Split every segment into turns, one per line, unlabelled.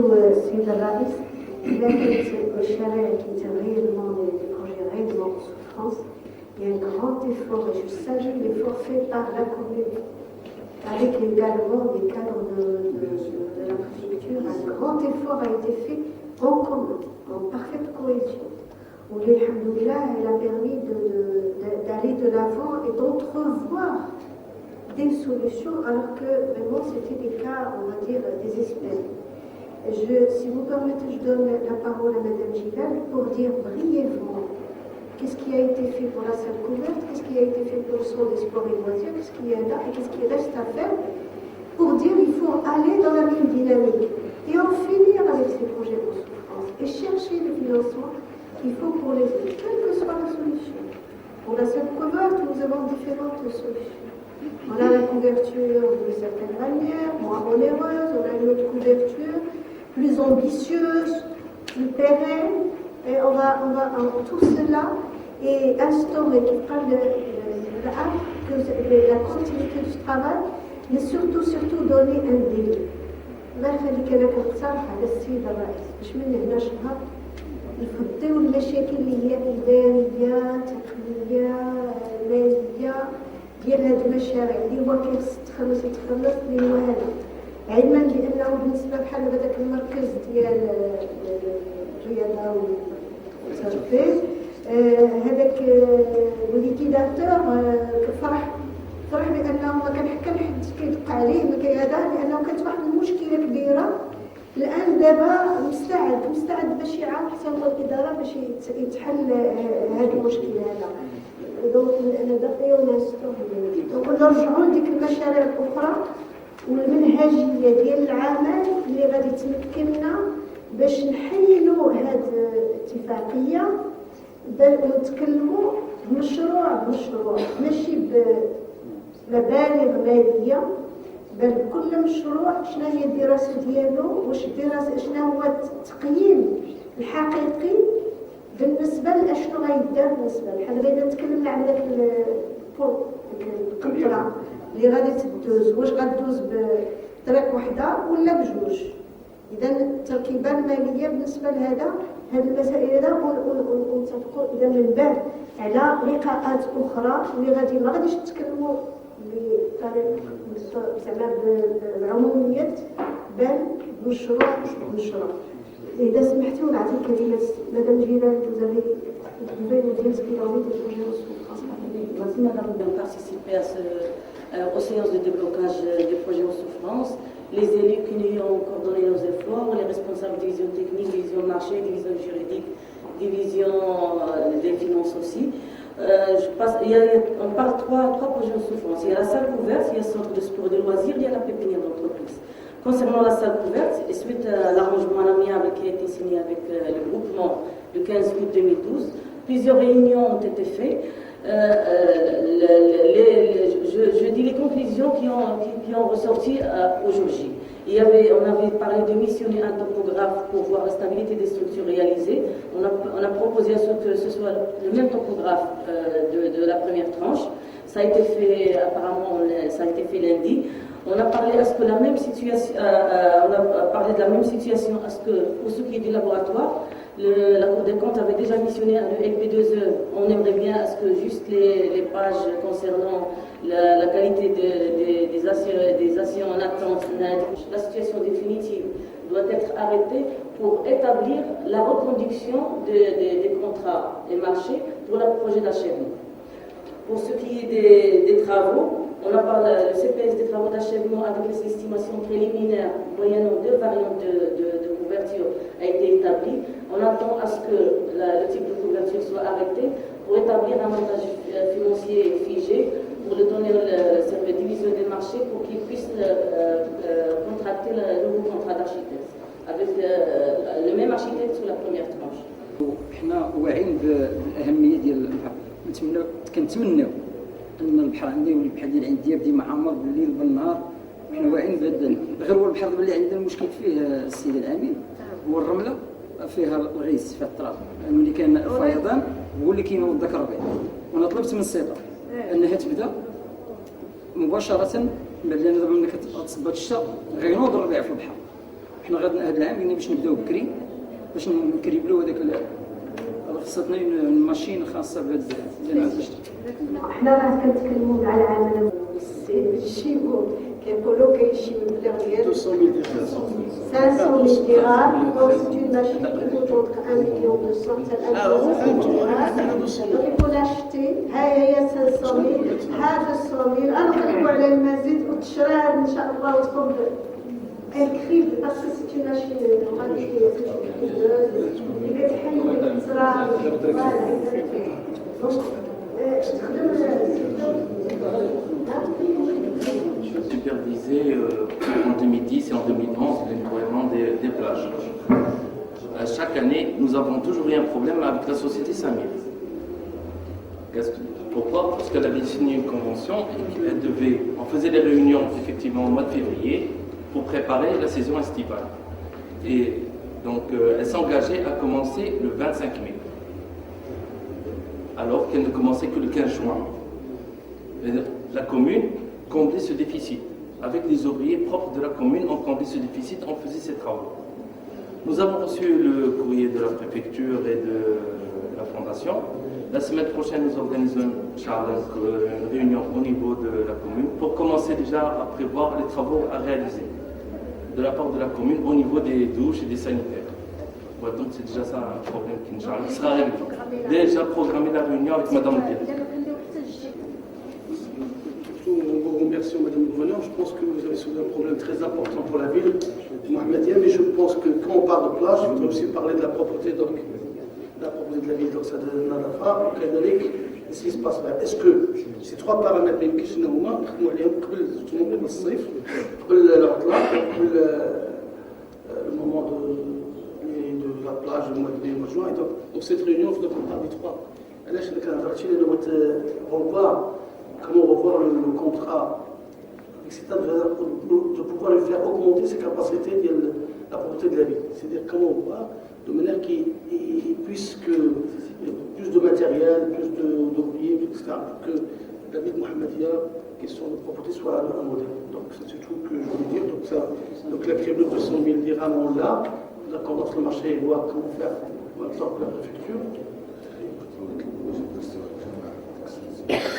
السيد الرئيس لكن الشارع réellement les projets réellement en souffrance. Il y a un grand effort et je salue l'effort fait par la commune avec également des cadres de l'infrastructure. Un grand effort a été fait en commun, en parfaite cohésion. Où alhamdoulilah, elle a permis d'aller de l'avant et d'entrevoir des solutions alors que vraiment c'était des cas, on va dire, désespérés. Si vous permettez, je donne la parole à Madame Gilal pour dire brièvement qu'est-ce qui a été fait pour la salle couverte, qu'est-ce qui a été fait pour le centre des sports et loisirs, qu'est-ce qu'il y a là et qu'est-ce qui reste à faire pour dire qu'il faut aller dans la même dynamique et en finir avec ces projets en souffrance et chercher le financement qu'il faut pour les autres, quelle que soit la solution. Pour la salle couverte, nous avons différentes solutions. On a la couverture d'une certaine manière, moins onéreuse, on a une autre couverture plus ambitieuse, plus pérenne, et on va en tout cela et instaurer qui parle de la continuité du travail, mais surtout donner un délai. ما يخليك انا كنقترح على السيد الرئيس باش من هنا شهر نفضيو المشاكل اللي هي اداريه تقنيه ماليه ديال هاد المشاريع اللي هو كيخص يتخلص اللي هو هذا علما بانه بالنسبه بحال هذاك المركز ديال الرياضه والترفيه هذاك الليكيداتور فرح بانه ما كان حتى حد كيدق عليه ما كيهذا لانه كانت واحد المشكله كبيره. الان دابا مستعد باش يعاون حتى الاداره باش يتحل هذا المشكل هذا. دونك انا دابا دونك نرجعوا لديك المشاريع الاخرى والمنهجيه ديال العمل اللي غادي تمكننا باش نحيلوا هذه الاتفاقيه ونتكلموا مشروع ماشي بمبالغ ماليه بل كل مشروع شنو هي الدراسه ديالو شنو هو التقييم الحقيقي بالنسبه لاشنو غيدار بالنسبه بحال غير نتكلم على داك القنطره اللي غادي تدوز واش غدوز بطريق وحده ولا بجوج. اذا التركيبه الماليه بالنسبه لهذا هذه المسائل هذا ونتفقوا اذا من بعد على لقاءات اخرى اللي ما غاديش نتكلموا بطريقه زعما بالعموميات بل مشروع. اذا سمحتوا نعطي الكلمه مدام جيلان vous pouvez nous dire ce qu'il en est des projets en souffrance.
Merci madame de participer aux séances de déblocage des projets en souffrance. Les élus qui nous ont coordonné nos efforts, les responsables division technique, division marché, division juridique, division des finances aussi. On parle trois projets en souffrance. Il y a la salle couverte, il y a le centre de sport et de loisirs, il y a la pépinière d'entreprise. Concernant la salle couverte, et suite à l'arrangement amiable qui a été signé avec le groupement le 15 août 2012, plusieurs réunions ont été faites. Je dis les conclusions qui ont ressorti aujourd'hui. On avait parlé de missionner un topographe pour voir la stabilité des structures réalisées. On a proposé à ce que ce soit le même topographe de la première tranche. Ça a été fait, apparemment, ça a été fait lundi. On a parlé à ce que la même situation, on a parlé de la même situation à ce que pour ce qui est du laboratoire. La Cour des comptes avait déjà missionné un LP2E. On aimerait bien à ce que juste les pages concernant la qualité des actions en attente, la situation définitive doit être arrêtée pour établir la reconduction des contrats et marchés pour le projet d'achèvement. Pour ce qui est des travaux, on a parlé le CPS des travaux d'achèvement avec les estimations préliminaires moyennant 2 variantes de couverture a été établi. On attend à ce que le type de couverture soit arrêté pour établir un montage financier figé pour le donner cette division des marchés pour qu'ils puissent contracter le nouveau contrat d'architecte avec le même architecte sur la première tranche.
حنا واعيين بالاهميه ديال البحر كنتمناو ان البحر عندنا يولي بحال ديال عند دياب ديما عامر بالليل بالنهار. حنا واعيين بهذا غير هو البحر اللي عندنا المشكل فيه السيد العميد هو الرمله فيها الغيس فيها التراب ملي كان الفيضان هو اللي كينوض داك الربيع. وانا طلبت من السيطره انها تبدا مباشره لان دابا ملي كتصب هاد الشتا غينوض الربيع في البحر حنا غادي هذا العام قلنا باش نبداو بكري باش نكريبلو هذاك خاصتنا الماشين خاصه بهذا باش
حنا راه كنتكلموا مع العامله الشيبو كيقولوا كيشيو البلاغ ديال 500,000 درهم c'est une machine qui coûte entre 1 million 200 حتى 1 مليون درهم يكون acheté ها هي 500,000 ها 900,000 غنقلبوا على المزيد والتشريع ان شاء الله وتكون incroyable parce que c'est une machine اللي كتحل الزرع
Je supervisais en 2010 et en 2011 le nettoiement des plages. Chaque année, nous avons toujours eu un problème avec la société Samir. Pourquoi? Parce qu'elle avait signé une convention et qu'elle devait, on faisait des réunions effectivement au mois de février pour préparer la saison estivale. Et donc elle s'engageait à commencer le 25 mai. Alors qu'elle ne commençait que le 15 juin. Et la commune comblait ce déficit. Avec les ouvriers propres de la commune, on comblait ce déficit, on faisait ces travaux. Nous avons reçu le courrier de la préfecture et de la fondation. La semaine prochaine, nous organisons une réunion au niveau de la commune pour commencer déjà à prévoir les travaux à réaliser de la part de la commune au niveau des douches et des sanitaires. Ouais, donc c'est déjà ça un problème qui sera réglé. Déjà programmé la réunion avec Madame Biel.
Nous vous remercions, Madame le Gouverneur. Je pense que vous avez soulevé un problème très important pour la ville de Mohamedia, mais je pense que quand on parle de plage, il faudrait aussi parler de la propreté, donc la propreté de la ville. Donc ça donne un affaire, qu'est-ce qui se passe là? Est-ce que ces trois paramètres qui sont au moins, le moment de la plage, le mois de mai, le mois de juin, donc cette réunion, il faudrait qu'on parle des trois. Là, je vais revoir. Comment revoir le contrat, etc., de pouvoir lui faire augmenter ses capacités de la propreté de la ville. C'est-à-dire comment on voit de manière qu'il puisse que plus de matériel, plus d'ouvriers, etc., pour que la ville de Mohamedia, question de propreté, soit un modèle. Donc c'est tout que je voulais dire. Donc la création de 200 000 dirhams, on l'a. D'accord, on offre le marché et voir comment faire maintenant que la préfecture.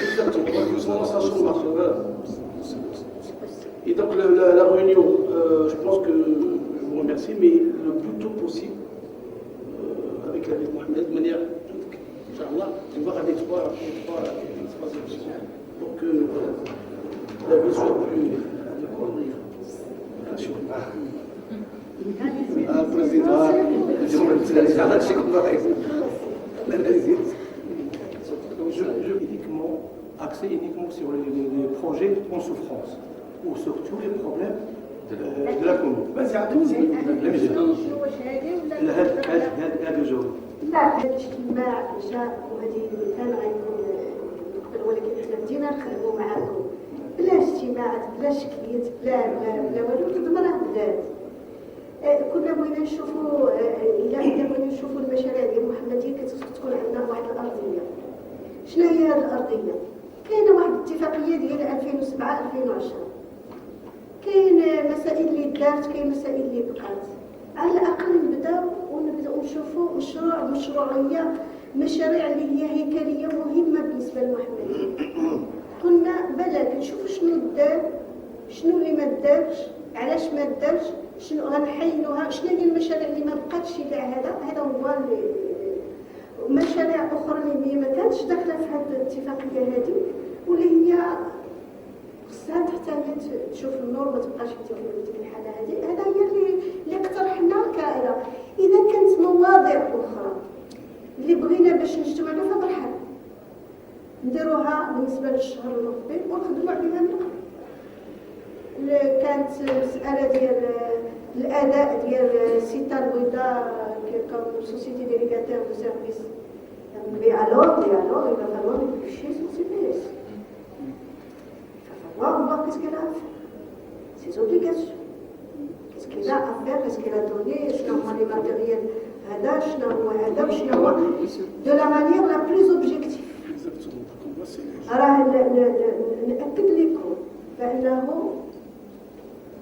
Exactement, ça sur le marché. Voilà. Et donc la réunion, je pense que je vous remercie, mais le plus tôt possible, avec la ville de Mohamed, de manière, Inch'Allah, de voir avec trois options pour que la ville soit plus uniquement axé uniquement sur les projets en souffrance ou sur tous les problèmes de la commune.
لا هذا الاجتماع جاء وهذه كان غيكون مقبل ولكن حنا بدينا نخدموا معاكم بلا اجتماعات بلا شكليات بلا والو كما راه بدات كنا بغينا نشوفوا الا بغينا نشوفوا المشاريع ديال محمديه كتكون عندنا واحد الارضيه. شنو هي هذه الارضيه؟ كاينه واحد الاتفاقيه ديال 2007 2010 كاين مسائل اللي دارت كاين مسائل اللي بقات على الاقل نبداو نشوفوا مشروعيه مشاريع اللي هي هيكليه مهمه بالنسبه للمحمديه. قلنا بلا كنشوفوا شنو دار شنو اللي ما دارش علاش ما دارش شنو غنحينوها شنو هي المشاريع اللي ما بقاتش كاع هذا هو مشاريع اخرى اللي هي ما كانتش داخله في هذه الاتفاقيه هذه واللي هي خصها تحتاج تشوف النور ما تبقاش في ديك الحاله هذه. هذا هي اللي اقترحنا كائره. اذا كانت مواضيع اخرى اللي بغينا باش نجتمعوا فيها مرحبا نديروها بالنسبه للشهر المقبل ونخدموا عليها من قبل. كانت مساله ديال الاداء ديال السته البيضاء comme société délégataire de service. Mais alors, il va falloir réfléchir sur ces PS. Il va falloir voir qu'est-ce qu'elle a à faire. Ses obligations. Qu'est-ce qu'elle a à faire, qu'est-ce qu'elle a donné, les matériels, de la manière la plus objective. Alors, نأكد لكم بأنه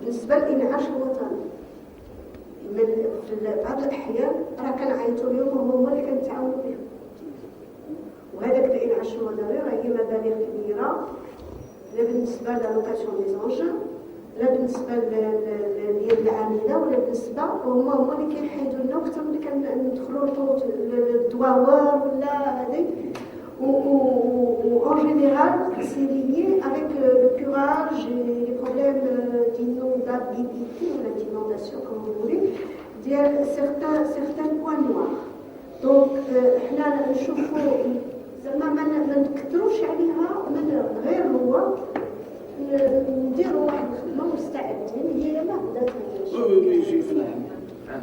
بالنسبة للإنعاش الوطني في بعض الاحيان راه كنعيطوا لهم وهما اللي كنتعاونوا بهم. وهذاك الانعاش الوطني راه هي مبالغ كبيره لا بالنسبه لالوكاسيون دي زونجن لا بالنسبه ديال العامله ولا بالنسبه هما اللي كيحيدوا لنا اكثر ملي كندخلوا لطوط الدواوار ولا هذيك. En général, c'est lié avec le curage et les problèmes d'inondabilité ou d'inondation, comme vous voulez, certains points noirs. Donc, حنا نشوفوا زعما ما نكثروش عليها غير هو نديروا واحد الخدمه مستعدين هي ما بدات.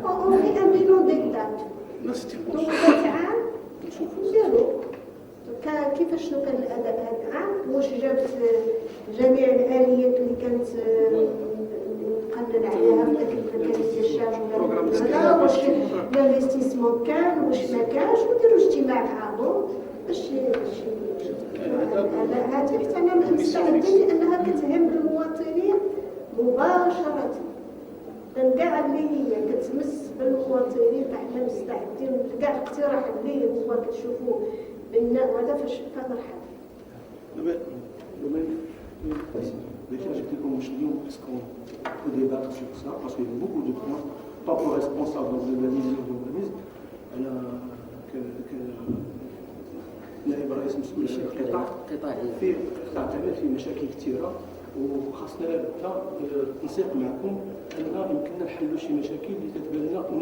On fait un bilan d'étape. Donc, عام نديروا كيفاش كان الاداء هذا العام، واش جابت جميع الاليات اللي كانت نقلل عليها في ذاك الميكانيزم الشارج ولا واش الانفستيسمون كان واش ما كانش، ونديروا اجتماع معاهم باش هذه حتى انا مستعدين لانها كتهم المواطنين مباشره. كاع اللي هي كتمس بالمواطنين فاحنا مستعدين كاع الاقتراح اللي هو كتشوفوه وهذا فاش كنرحب.
Déjà, j'étais comme Chignon, est-ce qu'on peut débattre sur ça? Parce qu'il y a beaucoup de points, pas pour responsable de la vision de l'urbanisme, نائب رئيس مسؤول القطاع في قطاع التعمير فيه مشاكل كثيره، وخاصنا حتى نسيق معكم اننا يمكننا نحلوا شي مشاكل اللي كتبان لنا او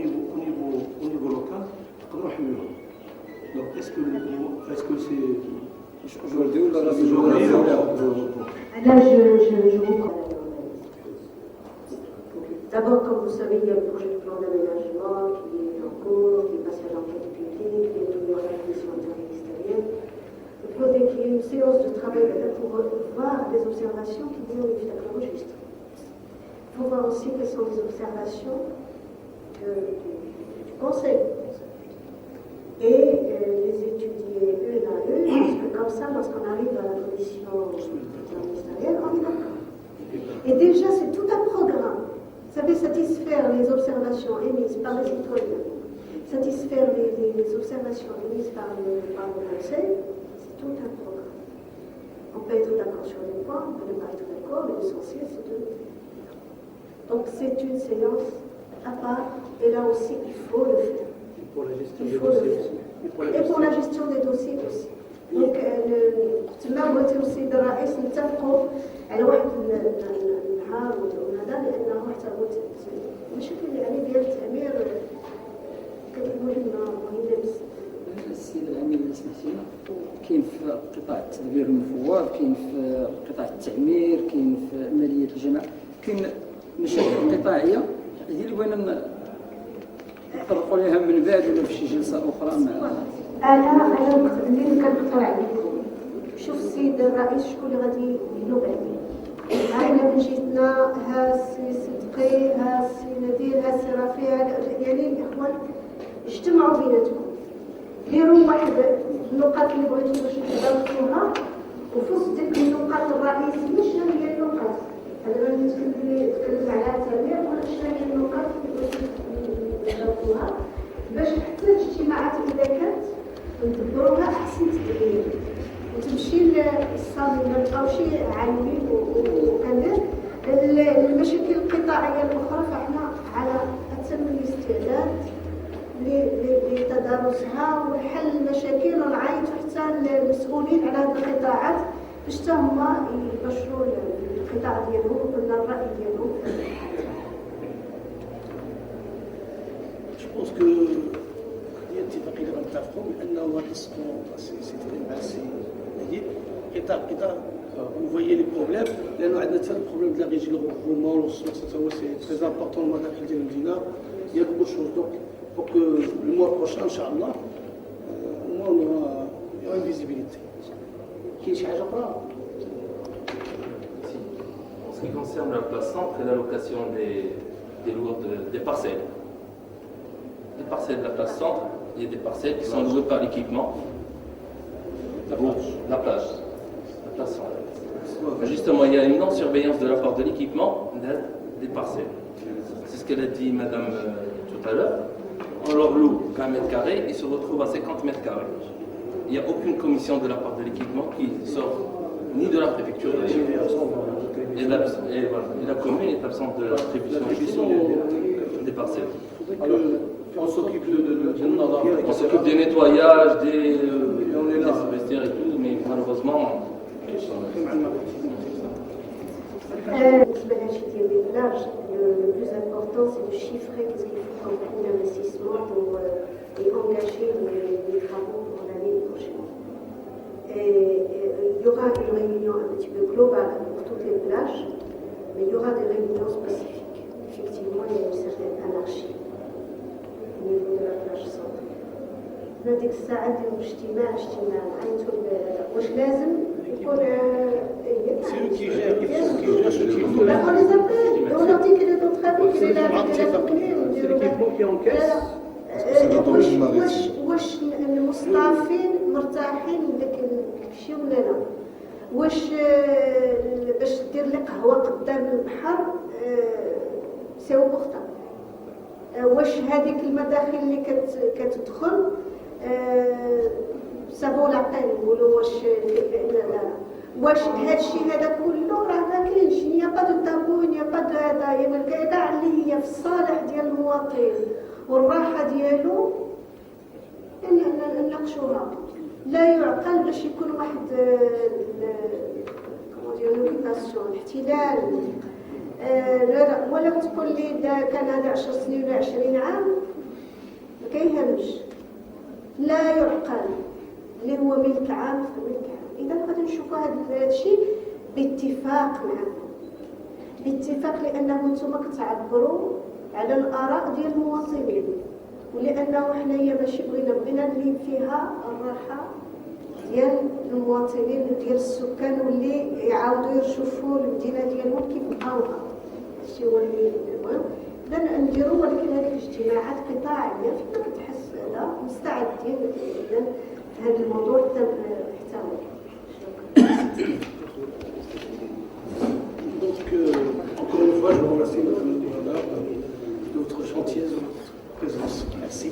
نيفو لوكال نقدروا نحلوها. دونك اسكو سي
aujourd'hui ou la
Là, je vous prends. D'abord, comme vous savez, il y a le projet de plan d'aménagement qui est en cours, qui est passé à l'enquête publique, qui est tenu à la commission interministérielle. Il faut qu'il y ait une séance de travail pour voir les observations qui viennent au ministère de registre. Il faut voir aussi quelles sont les observations du Conseil. Et les étudier une à une, parce que comme ça, lorsqu'on arrive à la commission interministérielle, on est d'accord. Et déjà, c'est tout un programme. Vous savez, satisfaire les observations émises par les citoyens, satisfaire les observations émises par le Conseil, c'est tout un programme. On peut être d'accord sur les points, on peut ne pas être d'accord, mais l'essentiel, c'est de le faire. Donc, c'est une séance à part, et là aussi, il faut le faire.
pour la gestion
Il
des
faut le
dossiers.
faire. Et pour la gestion des dossiers aussi. Donc, تما بغيتي السيد الرئيس نتفقوا على واحد النهار وهذا لانه حتى هو المشاكل اللي عليه ديال التامير مهمه بزاف.
السيد العميد اللي سمحتي لنا كاين في قطاع التدبير المفوض، كاين في قطاع التعمير، كاين في ماليه الجماعه، كاين مشاكل قطاعيه اللي بغينا نطرقوا لها من بعد ولا في شي جلسه اخرى مع
انا اللي كنقترح عليكم شوف السيد الرئيس شكون اللي غادي ينوب عليه. هاينا من جهتنا ها السي صدقي ها السي نادير ها السي رفيع، يعني الاخوان اجتمعوا بيناتكم ديروا واحد النقاط اللي بغيتوا باش تدرسوها، وفي وسط ديك النقاط الرئيسيه شنو هي النقاط. انا ما نتكلم على التعبير ولا شنو هي النقاط اللي بغيتوا تدرسوها باش حتى الاجتماعات اذا كانت ندبروها احسن تدبير وتمشي للصالون ما نبقاوش عالمين وكذا. المشاكل القطاعيه الاخرى فاحنا على اتم الاستعداد لتدارسها وحل المشاكل، ونعيطوا حتى المسؤولين على هذه القطاعات باش حتى هما يبشروا القطاع ديالهم وقلنا الراي ديالهم.
Je pense que هي اتفاقيه اللي غنتفقوا بانه هذا سي قطاع vous voyez les problèmes لانه عندنا حتى البروبليم ديال ريجي الغوفرمون والسوق حتى هو سي تري امبورطون الموضوع ديال المدينه. Il y a beaucoup de choses donc pour que le mois prochain inchallah au moins il y aura une visibilité. كاين شي حاجه اخرى؟
En ce qui concerne la place centre et l'allocation des lourdes, des parcelles. Les parcelles de la place centre, il y a des parcelles qui sont louées par l'équipement. La place centre. Justement, il y a une non-surveillance de la part de l'équipement des parcelles. C'est ce qu'elle a dit Madame tout à l'heure, on leur loue 20 mètres carrés, ils se retrouvent à 50 mètres carrés. Il n'y a aucune commission de la part de l'équipement qui sort ni de la préfecture et la commune est absente de l'attribution des parcelles.
On s'occupe
On s'occupe des nettoyages, des vestiaires et tout, mais malheureusement.
Le plus important, c'est de chiffrer qu'est-ce qu'il faut comme coût d'investissement et engager les travaux pour l'année prochaine. Il y aura une réunion un petit peu globale pour toutes les plages, mais il y aura des réunions spécifiques. Effectivement, il y a une certaine anarchie au niveau de la plage centrale. هذيك الساعة نديرو اجتماع نعيطو واش لازم يكون on les appelle, on leur dit quel est notre avis, quel est l'avis de la commune. واش المستضيفين مرتاحين لذاك الشيء ولا لا؟ واش باش دير لك قهوة قدام البحر سي بورتابل؟ واش هذيك المداخل اللي كتدخل سافو لا بين نقولوا واش هذا الشيء هذا كله راه ما كاينش نيا با دو تابو نيا با دو هذا يا كاع اللي هي في الصالح ديال المواطن والراحه ديالو نناقشوها. لا يعقل باش يكون واحد الاحتلال ولا تقول لي كان هذا 10 سنين ولا 20 عام ما كيهمش. لا يعقل اللي هو ملك عام فملك عام. اذا غادي نشوفوا هذا الشيء باتفاق معكم، باتفاق لانه انتم كتعبروا على الاراء ديال المواطنين، ولانه حنايا ماشي بغينا اللي فيها الراحه ديال المواطنين ديال السكان واللي يعاودوا يشوفوا المدينه ديالهم كيف بقاوها. هادشي هو اللي المهم. اذا نديروا ولكن هذه الاجتماعات قطاعيه فيما كتحس لا مستعدين اذا في هذا الموضوع حتى
Donc, encore une fois, je vous remercie de votre gentillesse, de votre présence. Merci.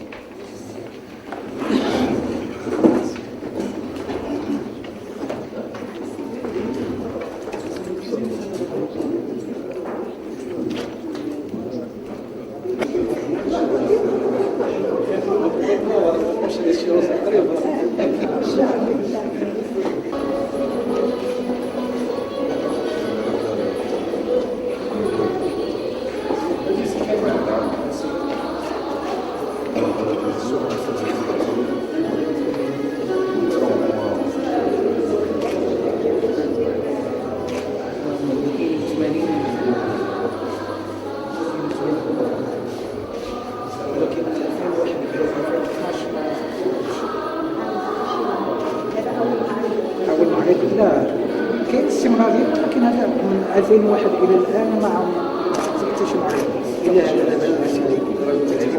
لا كاين استمراريه، ولكن هذا من 2001 الى الان ما حتى شي معين الى هذا المسائل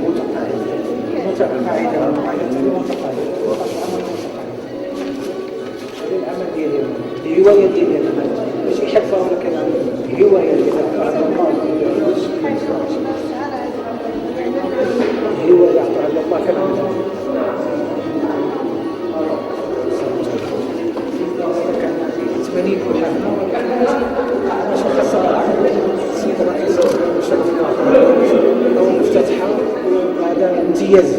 متقاعده العمل ديالي الهوايه ديالي ماشي حرفه ولا كلام، الهوايه ديالي الهوايه عطاها الله كلام 80 وحنا ماشي خاصه السيد الرئيس او مفتتحه هذا امتياز.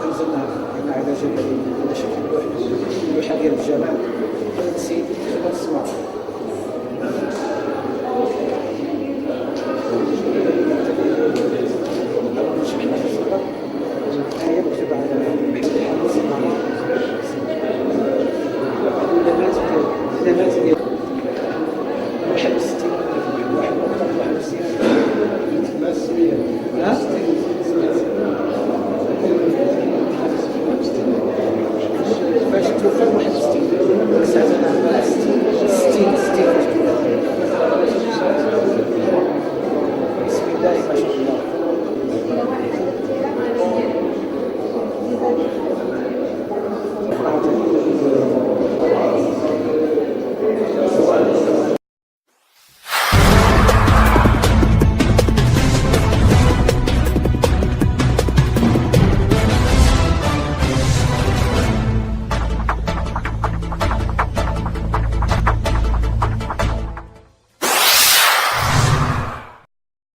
انزلنا على جبل على شكل لوحه ديال الجامع السيد